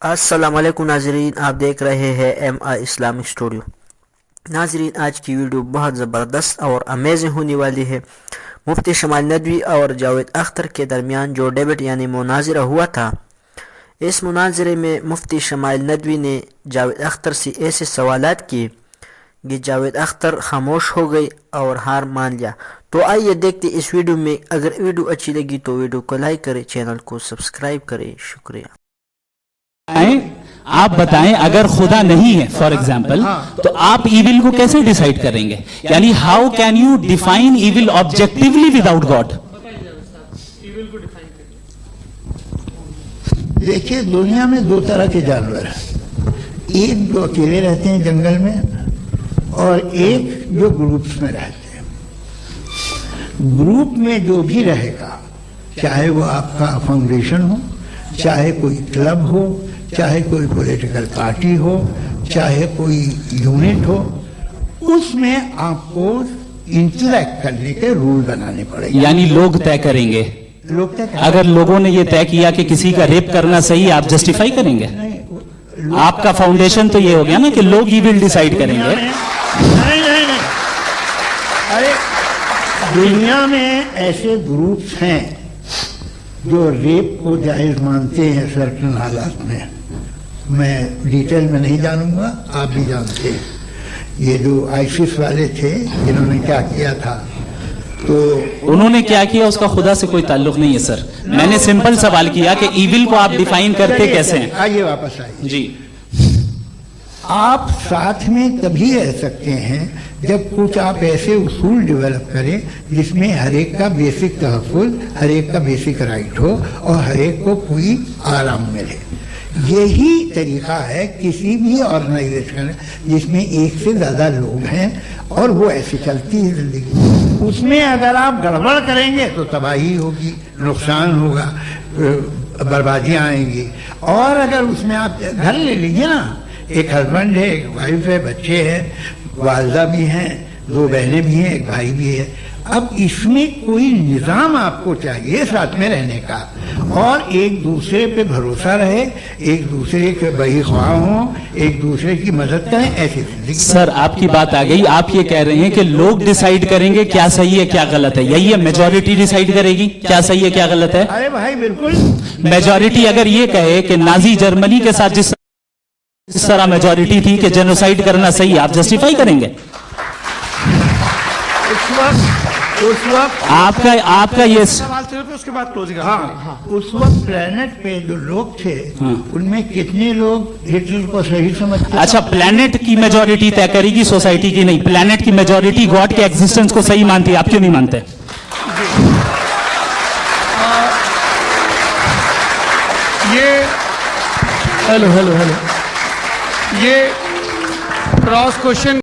अस्सलाम वालेकुम नाजरीन, आप देख रहे हैं MI इस्लामिक स्टूडियो। नाजरीन, आज की वीडियो बहुत ज़बरदस्त और अमेजिंग होने वाली है। मुफ्ती शमाइल नदवी और जावेद अख्तर के दरमियान जो डिबेट यानी मुनाज़रा हुआ था, इस मुनाज़रे में मुफ्ती शमाइल नदवी ने जावेद अख्तर से ऐसे सवालात किए कि जावेद अख्तर खामोश हो गई और हार मान लिया। तो आइए देखते इस वीडियो में। अगर वीडियो अच्छी लगी तो वीडियो को लाइक करें, चैनल को सब्सक्राइब करें। शुक्रिया। आप बताएं, अगर खुदा नहीं है फॉर एग्जाम्पल, तो आप इविल को कैसे डिसाइड करेंगे? यानी how can you define evil objectively without God? देखिए, दुनिया में दो तरह के जानवर हैं। एक जो अकेले रहते हैं जंगल में, और एक जो ग्रुप्स में रहते हैं। ग्रुप में जो भी रहेगा, चाहे वो आपका फाउंडेशन हो, चाहे कोई क्लब हो, चाहे कोई पॉलिटिकल पार्टी हो, चाहे कोई यूनिट हो, उसमें आपको इंटरैक्ट करने के रूल बनाने पड़ेंगे। यानी लोग तय करेंगे। लोग तय करेंगे। अगर लोगों ने ये तय किया कि किसी का रेप करना सही, आप जस्टिफाई करेंगे? आपका फाउंडेशन तो ये हो गया ना कि लोग ही विल डिसाइड करेंगे। नहीं, अरे दुनिया में ऐसे ग्रुप्स हैं जो रेप को जायज मानते हैं सर्टेन हालात में। मैं डिटेल में नहीं जानूंगा, आप भी जानते हैं। ये जो आईसिस वाले थे, जिन्होंने क्या किया था, तो उन्होंने क्या किया उसका खुदा से कोई ताल्लुक नहीं है सर। मैंने सिंपल सवाल किया कि इविल को आप डिफाइन करते कैसे हैं? आइए वापस आइए जी। आप साथ में तभी रह सकते हैं जब कुछ आप ऐसे उसूल डेवलप करें जिसमें हर एक का बेसिक तहफ़्फ़ुज़, हर एक का बेसिक राइट हो और हर एक को कोई आराम मिले। यही तरीका है किसी भी ऑर्गेनाइजेशन जिसमें एक से ज़्यादा लोग हैं और वो ऐसी चलती है ज़िंदगी। उसमें अगर आप गड़बड़ करेंगे तो तबाही होगी, नुकसान होगा, बर्बादियाँ आएंगी। और अगर उसमें आप घर ले लीजिए ना, एक हस्बैंड है, एक वाइफ है, बच्चे हैं, वालदा भी हैं, दो बहनें भी हैं, एक भाई भी है। अब इसमें कोई निज़ाम आपको चाहिए साथ में रहने का, और एक दूसरे पे भरोसा रहे, एक दूसरे के बहीख्वाह हों, एक दूसरे की मदद करें, ऐसी जिंदगी। सर, आपकी बात आ गई। आप ये कह रहे हैं कि लोग डिसाइड करेंगे क्या सही है क्या गलत है, यही है? मेजॉरिटी डिसाइड करेगी क्या सही है क्या गलत है? अरे भाई बिल्कुल। मेजॉरिटी अगर ये कहे कि नाजी जर्मनी के साथ जिस तरह मेजॉरिटी थी कि जेनोसाइड करना सही, आप जस्टिफाई करेंगे? उस वक्त आपका ये सवाल सिर्फ उसके बाद क्लोजिंग। हाँ, उस वक्त प्लेनेट पे जो लोग थे, उनमें कितने लोग हिटलर को सही समझते? अच्छा, प्लेनेट की मेजॉरिटी तय करेगी, सोसाइटी की नहीं। प्लेनेट की मेजॉरिटी गॉड के एग्जिस्टेंस को सही मानती है, आप क्यों नहीं मानते? ये हेलो ये क्रॉस क्वेश्चन